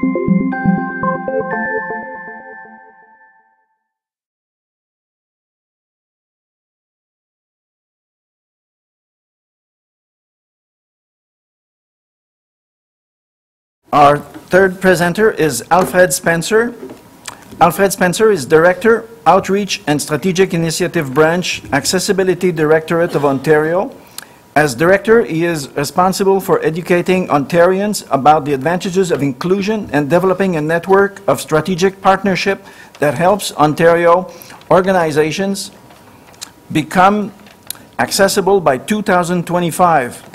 Our third presenter is Alfred Spencer. Alfred Spencer is Director, Outreach and Strategic Initiative Branch, Accessibility Directorate of Ontario. As Director, he is responsible for educating Ontarians about the advantages of inclusion and developing a network of strategic partnership that helps Ontario organizations become accessible by 2025.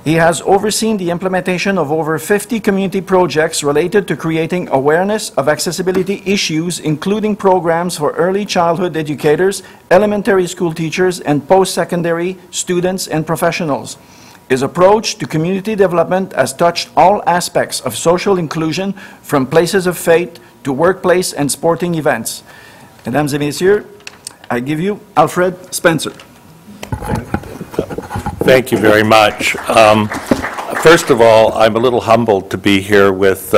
He has overseen the implementation of over 50 community projects related to creating awareness of accessibility issues, including programs for early childhood educators, elementary school teachers, and post-secondary students and professionals. His approach to community development has touched all aspects of social inclusion, from places of faith to workplace and sporting events. Mesdames et messieurs, I give you Alfred Spencer. Thank you very much. First of all, I'm a little humbled to be here with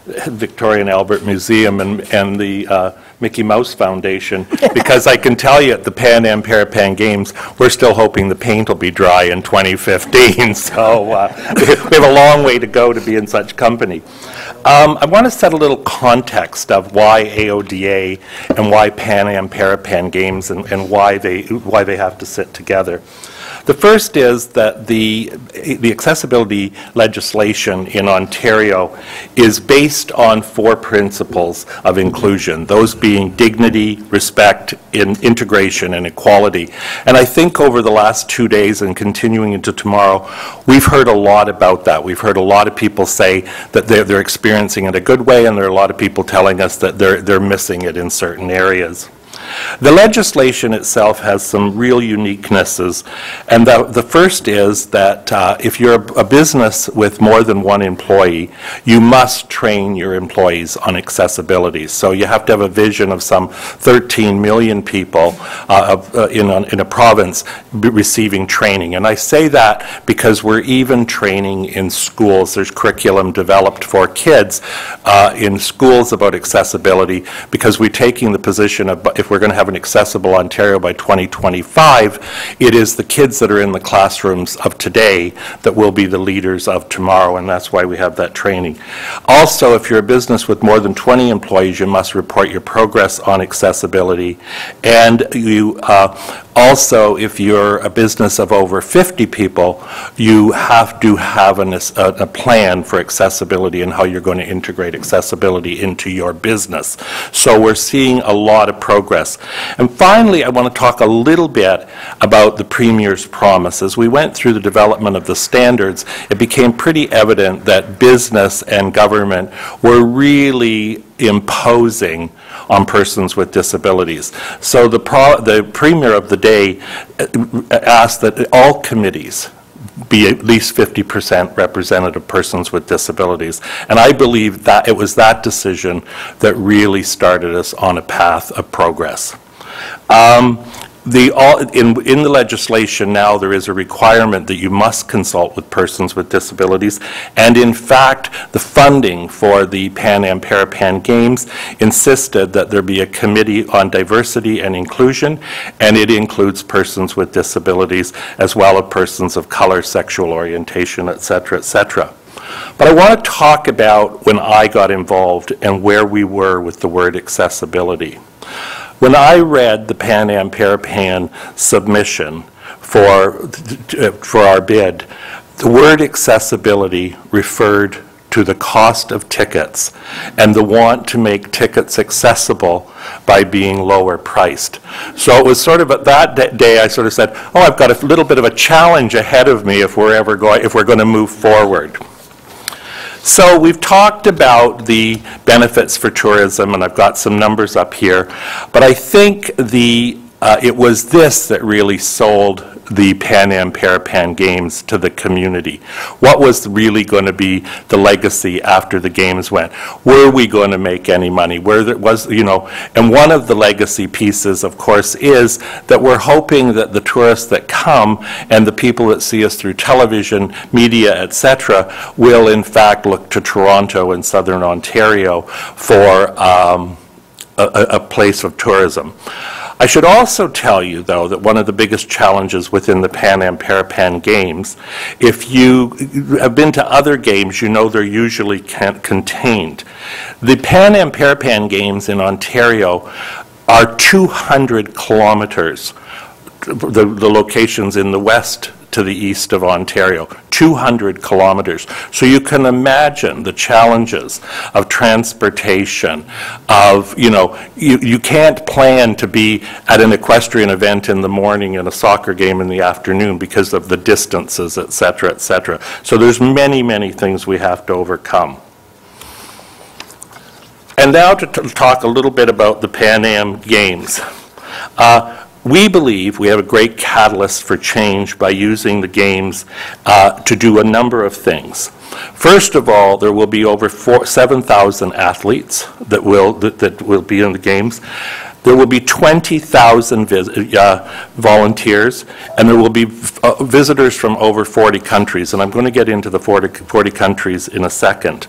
Victoria and Albert Museum and the Mickey Mouse Foundation, because I can tell you at the Pan Am Parapan Games, we're still hoping the paint will be dry in 2015, so we have a long way to go to be in such company. I want to set a little context of why AODA and why Pan Am Parapan Games and why they have to sit together. The first is that the accessibility legislation in Ontario is based on 4 principles of inclusion, those being dignity, respect, integration, and equality. And I think over the last 2 days and continuing into tomorrow, we've heard a lot about that. We've heard a lot of people say that they're experiencing it a good way, and there are a lot of people telling us that they're missing it in certain areas. The legislation itself has some real uniquenesses, and the first is that if you're a business with more than 1 employee, you must train your employees on accessibility. So you have to have a vision of some 13 million people in a province receiving training. And I say that because we're even training in schools. There's curriculum developed for kids in schools about accessibility, because we're taking the position of, if we're going to have an accessible Ontario by 2025, it is the kids that are in the classrooms of today that will be the leaders of tomorrow, and that's why we have that training. Also, if you're a business with more than 20 employees, you must report your progress on accessibility, and you also, if you're a business of over 50 people, you have to have a plan for accessibility and how you're going to integrate accessibility into your business. So we're seeing a lot of progress. And finally, I want to talk a little bit about the Premier's promise. As we went through the development of the standards, it became pretty evident that business and government were really imposing on persons with disabilities. So the Premier of the day asked that all committees be at least 50% representative persons with disabilities. And I believe that it was that decision that really started us on a path of progress. In the legislation now, there is a requirement that you must consult with persons with disabilities, and in fact, the funding for the Pan Am Parapan Games insisted that there be a committee on diversity and inclusion, and it includes persons with disabilities as well as persons of color, sexual orientation, etc., etc. But I want to talk about when I got involved and where we were with the word accessibility. When I read the Pan Am Parapan submission for our bid, the word accessibility referred to the cost of tickets and the want to make tickets accessible by being lower priced. So it was sort of at that day I sort of said, oh, I've got a little bit of a challenge ahead of me if we're going to move forward. So we've talked about the benefits for tourism, and I've got some numbers up here, but I think the it was this that really sold the Pan Am Parapan Games to the community. What was really going to be the legacy after the games went? Were we going to make any money? Where there was, you know, and one of the legacy pieces, of course, is that we're hoping that the tourists that come and the people that see us through television, media, etc., will in fact look to Toronto and Southern Ontario for a place of tourism. I should also tell you, though, that one of the biggest challenges within the Pan Am Parapan Games, if you have been to other games, you know they're usually contained. The Pan Am Parapan Games in Ontario are 200 kilometers, the locations in the west to the east of Ontario, 200 kilometers. So you can imagine the challenges of transportation, of, you know, you can't plan to be at an equestrian event in the morning and a soccer game in the afternoon because of the distances, et cetera, et cetera. So there's many, many things we have to overcome. And now to talk a little bit about the Pan Am Games. We believe we have a great catalyst for change by using the games to do a number of things. First of all, there will be over 7,000 athletes that will be in the games. There will be 20,000 volunteers, and there will be visitors from over 40 countries. And I'm going to get into the 40 countries in a second.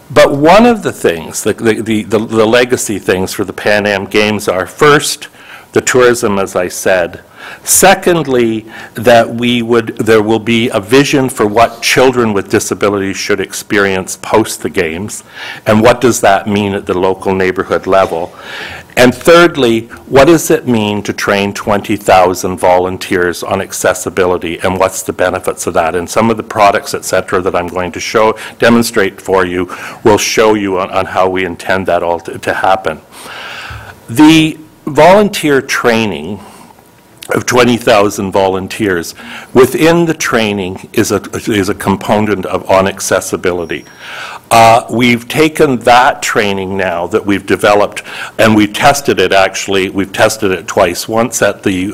But one of the things, the legacy things for the Pan Am Games are, first, the tourism, as I said. Secondly, that there will be a vision for what children with disabilities should experience post the games, and what does that mean at the local neighborhood level. And thirdly, what does it mean to train 20,000 volunteers on accessibility, and what's the benefits of that? And some of the products, et cetera, that I'm going to demonstrate for you will show you on how we intend that all to happen. The volunteer training of 20,000 volunteers, within the training is a component on accessibility. We've taken that training now that we've developed, and we've tested it actually. We've tested it twice, once at the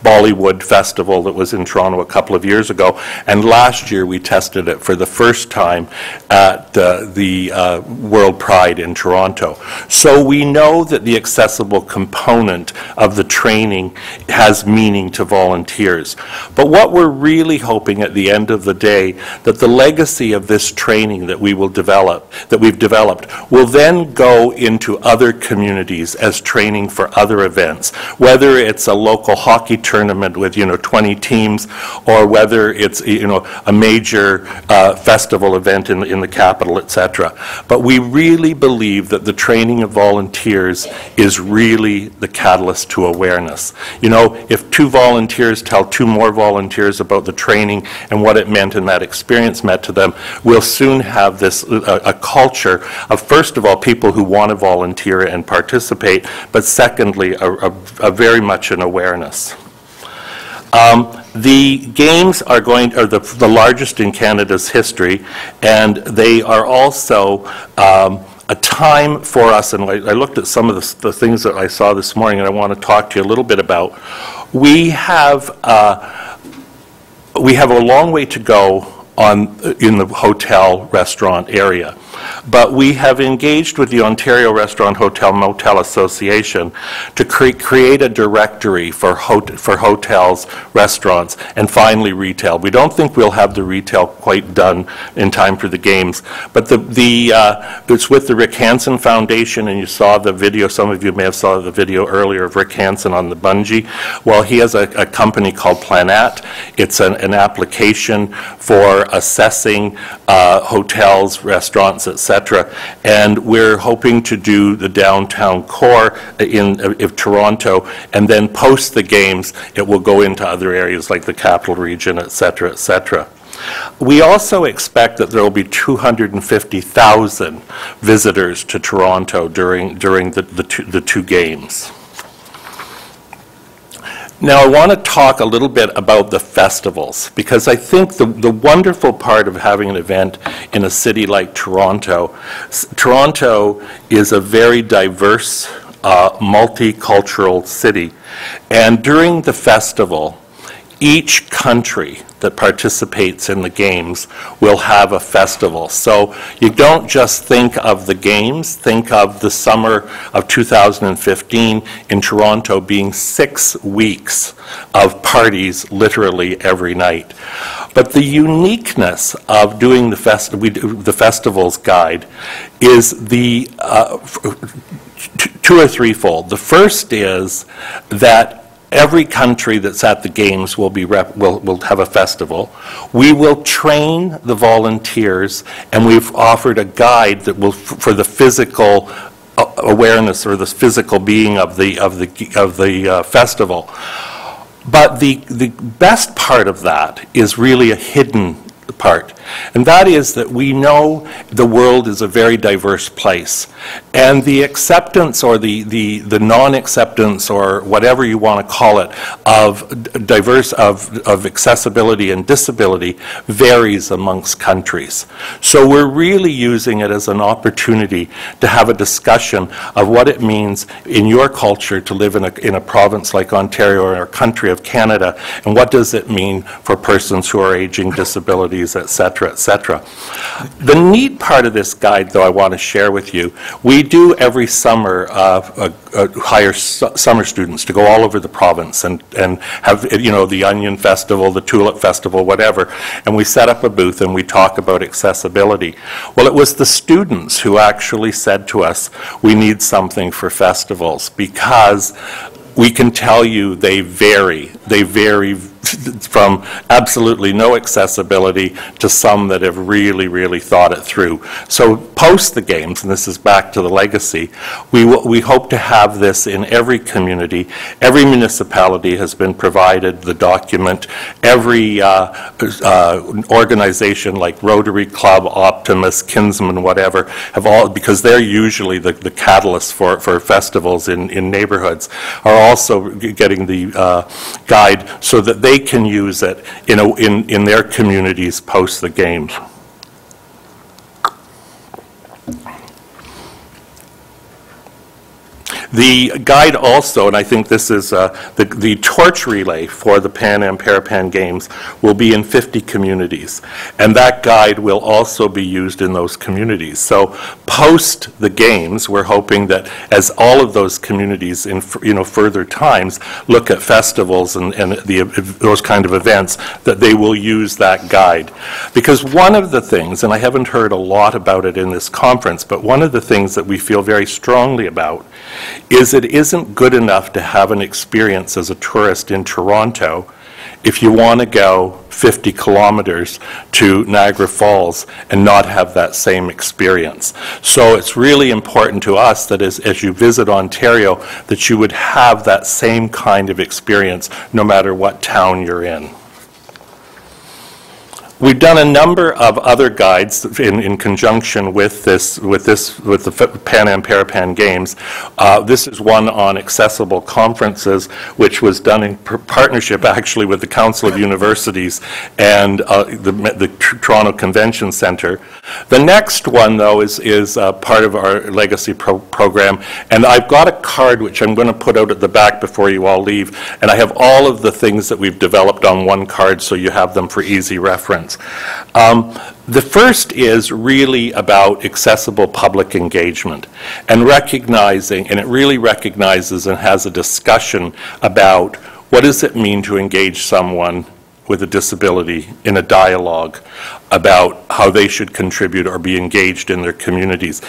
Bollywood Festival that was in Toronto a couple of years ago, and last year we tested it for the first time at the World Pride in Toronto. So we know that the accessible component of the training has meaning to volunteers. But what we're really hoping at the end of the day, that the legacy of this training that we've developed, will then go into other communities as training for other events, whether it's a local hockey tournament with 20 teams, or whether it's a major festival event in the capital, etc. But we really believe that the training of volunteers is really the catalyst to awareness. If 2 volunteers tell 2 more volunteers about the training and what it meant and that experience meant to them, we'll soon have this a culture of, first of all, people who want to volunteer and participate, but secondly, a very much an awareness. The games are the largest in Canada's history, and they are also a time for us, and I looked at some of the things that I saw this morning, and I want to talk to you a little bit about. We have a long way to go in the hotel restaurant area. But we have engaged with the Ontario Restaurant Hotel Motel Association to create a directory for hotels, restaurants, and finally retail. We don't think we'll have the retail quite done in time for the games, but it's with the Rick Hansen Foundation, and you saw the video, some of you may have saw the video earlier of Rick Hansen on the bungee. Well, he has a company called Planat. It's an application for assessing hotels, restaurants, etc. And we're hoping to do the downtown core of Toronto, and then post the games, it will go into other areas like the Capital Region, etc., etc. We also expect that there will be 250,000 visitors to Toronto during the two games. Now, I want to talk a little bit about the festivals, because I think the wonderful part of having an event in a city like Toronto, Toronto is a very diverse multicultural city. And during the festival, each country that participates in the games will have a festival. So you don't just think of the games, think of the summer of 2015 in Toronto being 6 weeks of parties literally every night. But the uniqueness of doing the festivals guide is the two or threefold. The first is that every country that's at the games will have a festival. We will train the volunteers, and we've offered a guide that will for the physical awareness or the physical being of the festival. But the best part of that is really a hidden part, and that is that we know the world is a very diverse place, and the acceptance or the non-acceptance or whatever you want to call it of accessibility and disability varies amongst countries. So we're really using it as an opportunity to have a discussion of what it means in your culture to live in a province like Ontario or a country of Canada, and what does it mean for persons who are aging, disabilities, etc., etc. The neat part of this guide, though, I want to share with you, we do every summer hire summer students to go all over the province and have, you know, the Onion Festival, the Tulip Festival, whatever, and we set up a booth and we talk about accessibility. Well, it was the students who actually said to us, we need something for festivals, because we can tell you they vary. They vary from absolutely no accessibility to some that have really, really thought it through. So post the games, and this is back to the legacy, we hope to have this in every community. Every municipality has been provided the document. Every organization like Rotary Club, Optimus, Kinsman, whatever, have all, because they're usually the catalyst for festivals in neighborhoods, are also getting the guide so that they can use it in their communities post the games. The guide also, and I think this is the torch relay for the Pan Am Parapan Games, will be in 50 communities, and that guide will also be used in those communities. So post the games, we're hoping that as all of those communities in further times look at festivals and those kind of events, that they will use that guide. Because one of the things, and I haven't heard a lot about it in this conference, but one of the things that we feel very strongly about is it isn't good enough to have an experience as a tourist in Toronto if you want to go 50 kilometers to Niagara Falls and not have that same experience. So it's really important to us that as you visit Ontario, that you would have that same kind of experience no matter what town you're in. We've done a number of other guides in conjunction with the Pan Am Parapan Games. This is one on accessible conferences, which was done in partnership actually with the Council of Universities and the Toronto Convention Centre. The next one, though, is part of our legacy program, and I've got a card which I'm going to put out at the back before you all leave, and I have all of the things that we've developed on one card so you have them for easy reference. The first is really about accessible public engagement and recognizing, and it really recognizes and has a discussion about what does it mean to engage someone with a disability in a dialogue about how they should contribute or be engaged in their communities.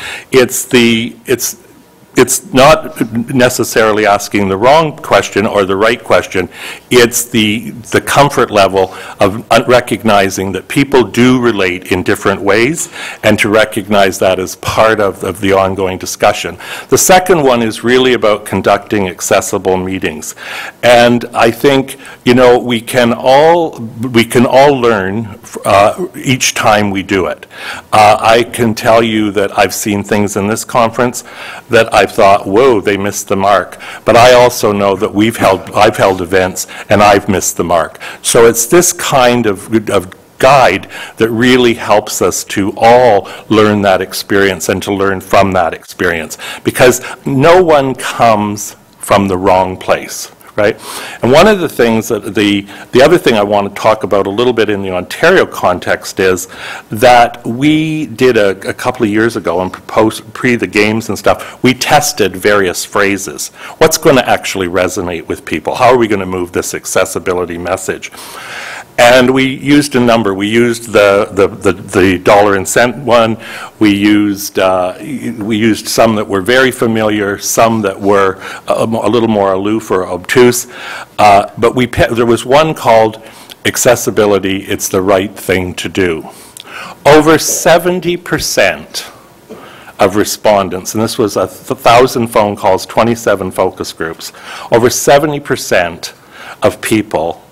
It's not necessarily asking the wrong question or the right question. It's the comfort level of recognizing that people do relate in different ways, and to recognize that as part of the ongoing discussion. The second one is really about conducting accessible meetings. And I think, you know, we can all learn each time we do it. I can tell you that I've seen things in this conference that I've thought, whoa, they missed the mark. But I also know that I've held events and I've missed the mark. So it's this kind of guide that really helps us to all learn that experience and to learn from that experience, because no one comes from the wrong place. Right? And one of the things that the other thing I want to talk about a little bit in the Ontario context is that we did a couple of years ago, and pre the games and stuff, we tested various phrases. What's going to actually resonate with people? How are we going to move this accessibility message? And we used a number. We used the dollar and cent one. We used some that were very familiar, some that were a little more aloof or obtuse. But there was one called accessibility, it's the right thing to do. Over 70% of respondents, and this was 1,000 phone calls, 27 focus groups, over 70% of people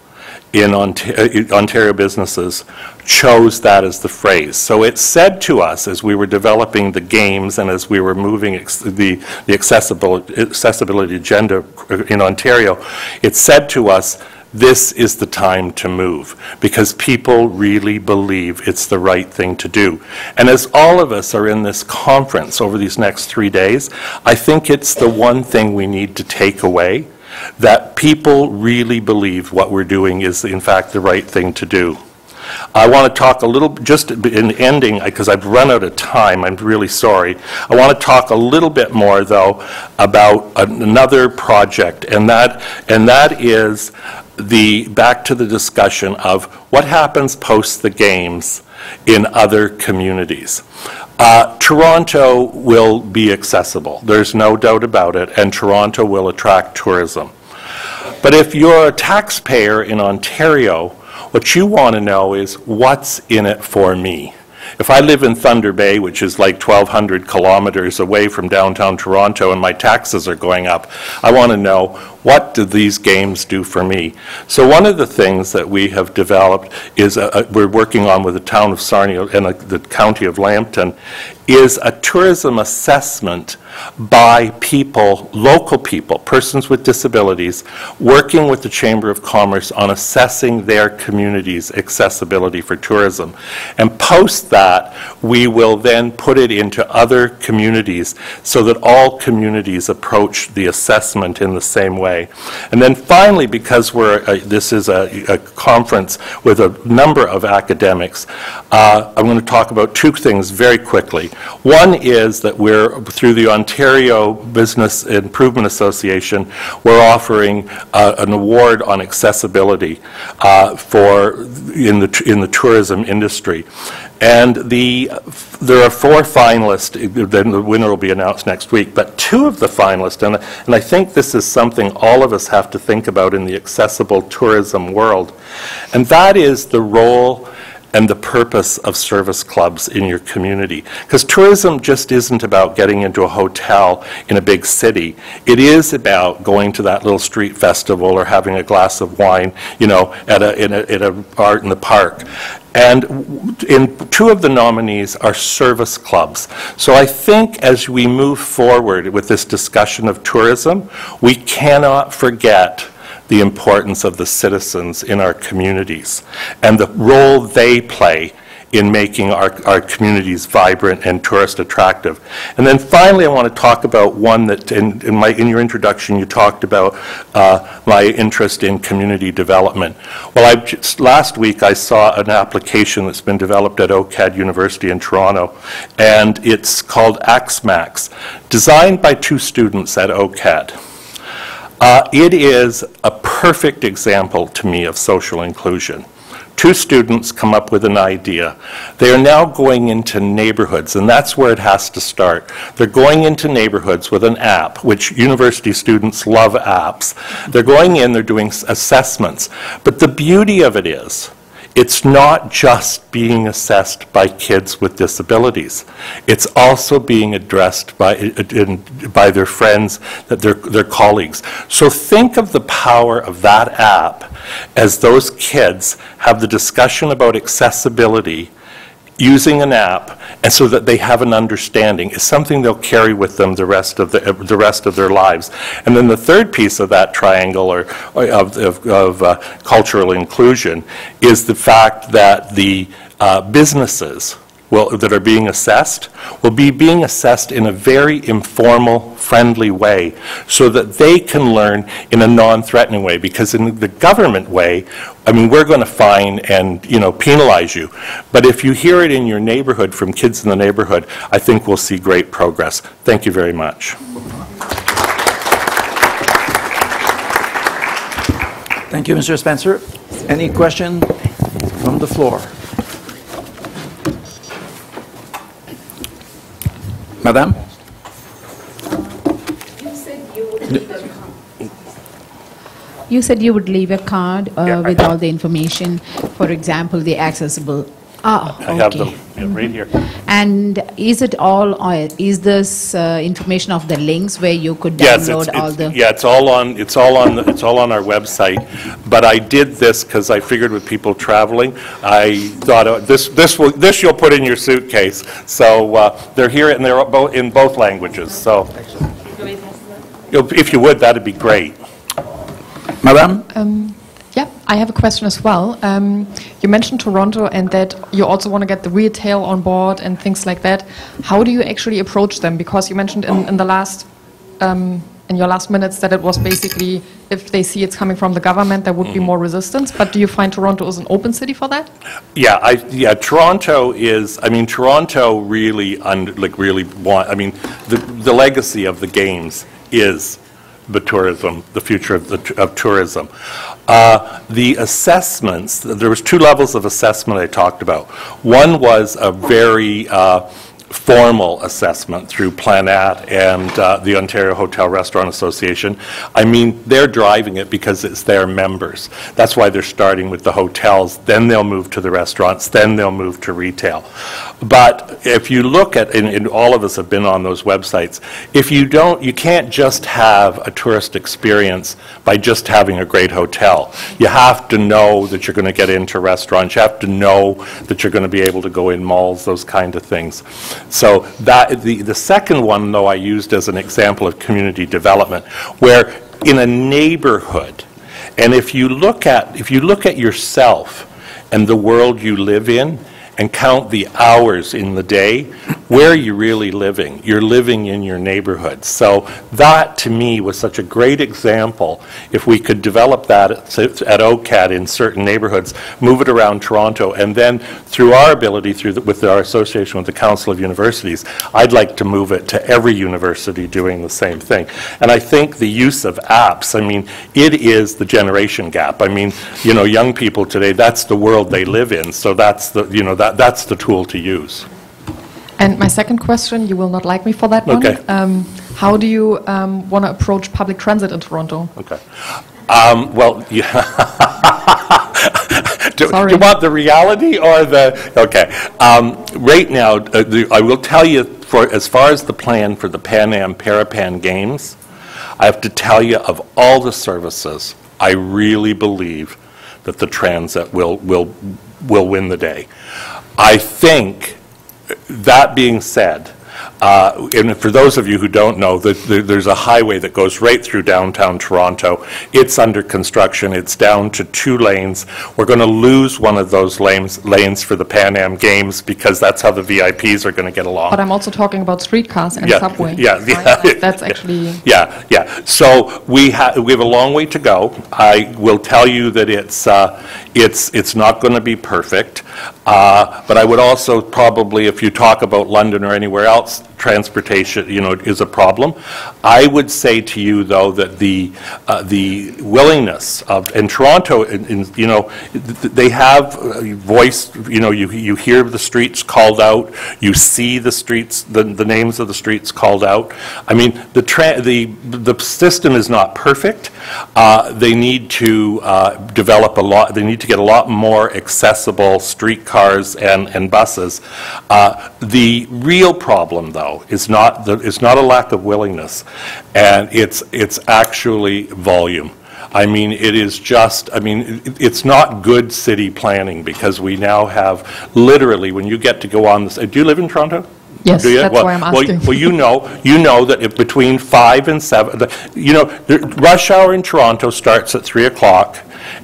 in Ontario businesses chose that as the phrase. So it said to us as we were developing the games and as we were moving the accessibility agenda in Ontario, it said to us, this is the time to move, because people really believe it's the right thing to do. And as all of us are in this conference over these next 3 days, I think it's the one thing we need to take away, that people really believe what we're doing is in fact the right thing to do. I want to talk a little, just in ending, because I've run out of time, I'm really sorry. I want to talk a little bit more though about another project, and that is back to the discussion of what happens post the games in other communities. Toronto will be accessible. There's no doubt about it, and Toronto will attract tourism. But if you're a taxpayer in Ontario, what you want to know is, what's in it for me? If I live in Thunder Bay, which is like 1,200 kilometers away from downtown Toronto, and my taxes are going up, I want to know, what do these games do for me? So one of the things that we have developed is, we're working on with the town of Sarnia and the county of Lambton, is a tourism assessment by people, local people, persons with disabilities, working with the Chamber of Commerce on assessing their community's accessibility for tourism. And post that, we will then put it into other communities so that all communities approach the assessment in the same way. And then finally, because this is a conference with a number of academics, I'm going to talk about two things very quickly. One is that we're, through the Ontario Business Improvement Association, we're offering an award on accessibility in the tourism industry. And there are 4 finalists, then the winner will be announced next week, but 2 of the finalists, and I think this is something all of us have to think about in the accessible tourism world, and that is the role and the purpose of service clubs in your community. Because tourism just isn't about getting into a hotel in a big city. It is about going to that little street festival or having a glass of wine, you know, at a art in the park. And 2 of the nominees are service clubs. So I think as we move forward with this discussion of tourism, we cannot forget the importance of the citizens in our communities and the role they play in making our communities vibrant and tourist attractive. And then finally, I want to talk about one that in your introduction you talked about my interest in community development. Well, last week I saw an application that's been developed at OCAD University in Toronto, and it's called AXMAX, designed by 2 students at OCAD. It is a perfect example to me of social inclusion. 2 students come up with an idea. They are now going into neighborhoods, and that's where it has to start. They're going into neighborhoods with an app, which university students love apps. They're going in, they're doing assessments. But the beauty of it is, it's not just being assessed by kids with disabilities. It's also being addressed by their friends, their colleagues. So think of the power of that app as those kids have the discussion about accessibility using an app, and so that they have an understanding. It's something they'll carry with them the rest of their lives. And then the third piece of that triangle of cultural inclusion is the fact that the businesses that are being assessed will be being assessed in a very informal, friendly way so that they can learn in a non-threatening way. Because in the government way, I mean, we're going to fine and, penalize you. But if you hear it in your neighborhood from kids in the neighborhood, I think we'll see great progress. Thank you very much. Thank you, Mr. Spencer. Any question from the floor? Madame? You said you would leave a card Yeah, with all the information, for example, the accessible. Ah, I have them right here. And is it all, is this information of the links where you could download all the? Yeah, it's all on our website. But I did this because I figured with people traveling, I thought this you'll put in your suitcase. So they're here and they're in both languages. So if you would, that'd be great. Madame? Yeah, I have a question as well. You mentioned Toronto and that you also want to get the retail on board and things like that. How do you actually approach them? Because you mentioned in the last, in your last minutes that it was basically, if they see it's coming from the government, there would be more resistance. But do you find Toronto is an open city for that? Yeah, Toronto is. I mean, Toronto really, the legacy of the games is the tourism, the future of tourism. The assessments, there was two levels of assessment I talked about. One was a very formal assessment through Planat and the Ontario Hotel Restaurant Association. I mean, they're driving it because it's their members. That's why they're starting with the hotels, then they'll move to the restaurants, then they'll move to retail. But if you look at, and all of us have been on those websites, if you don't, you can't just have a tourist experience by just having a great hotel. You have to know that you're going to get into restaurants, you have to know that you're going to be able to go in malls, those kind of things. So that the second one, though, I used as an example of community development, where in a neighborhood, and if you look at yourself and the world you live in, and count the hours in the day, where are you really living? You're living in your neighborhood. So that, to me, was such a great example. If we could develop that at OCAD in certain neighborhoods, move it around Toronto, and then through our ability, with our association with the Council of Universities, I'd like to move it to every university doing the same thing. And I think the use of apps, I mean, it is the generation gap. I mean, young people today, that's the world they live in. So that's the, that's the tool to use. And my second question, you will not like me for that one. Okay. How do you want to approach public transit in Toronto? Okay. Well, yeah. do you want the reality or the? Okay. Right now, I will tell you, as far as the plan for the Parapan Games, I have to tell you, of all the services, I really believe that the transit will win the day. I think, that being said, and for those of you who don't know, there's a highway that goes right through downtown Toronto. It's under construction. It's down to 2 lanes. We're going to lose one of those lanes for the Pan Am Games because that's how the VIPs are going to get along. But I'm also talking about streetcars and subway. Yeah. That's actually... Yeah. So we have a long way to go. I will tell you that it's not going to be perfect. But I would also probably, if you talk about London or anywhere else, transportation, is a problem. I would say to you, though, that the willingness of, in Toronto, they have voice. You hear the streets called out. You see the streets, the names of the streets called out. I mean, the system is not perfect. They need to develop a lot. They need to get a lot more accessible streetcars and buses. The real problem, though, is not a lack of willingness, and it's actually volume. I mean, it is just, I mean, it's not good city planning, because we now have, literally, when you get to go on this, do you live in Toronto? Yes, Do you? that's why I'm asking. Well, you know that if between 5 and 7, the rush hour in Toronto starts at 3 o'clock,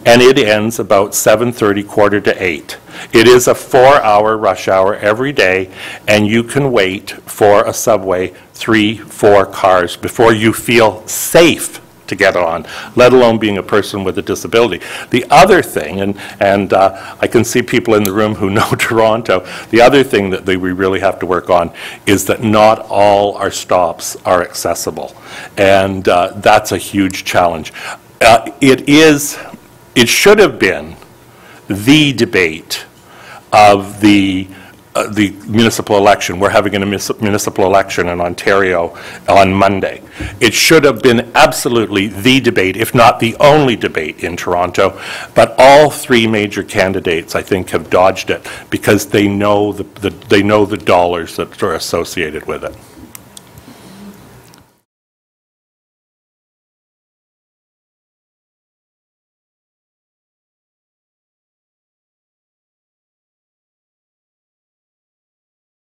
and it ends about 7:30, quarter to 8. It is a 4-hour rush hour every day, and you can wait for a subway 3-4 cars before you feel safe to get on, let alone being a person with a disability. The other thing, and I can see people in the room who know Toronto, the other thing that we really have to work on is that not all our stops are accessible, and that's a huge challenge. It should have been the debate of the municipal election. We're having a municipal election in Ontario on Monday. It should have been absolutely the debate, if not the only debate in Toronto, but all three major candidates, I think, have dodged it because they know the dollars that are associated with it.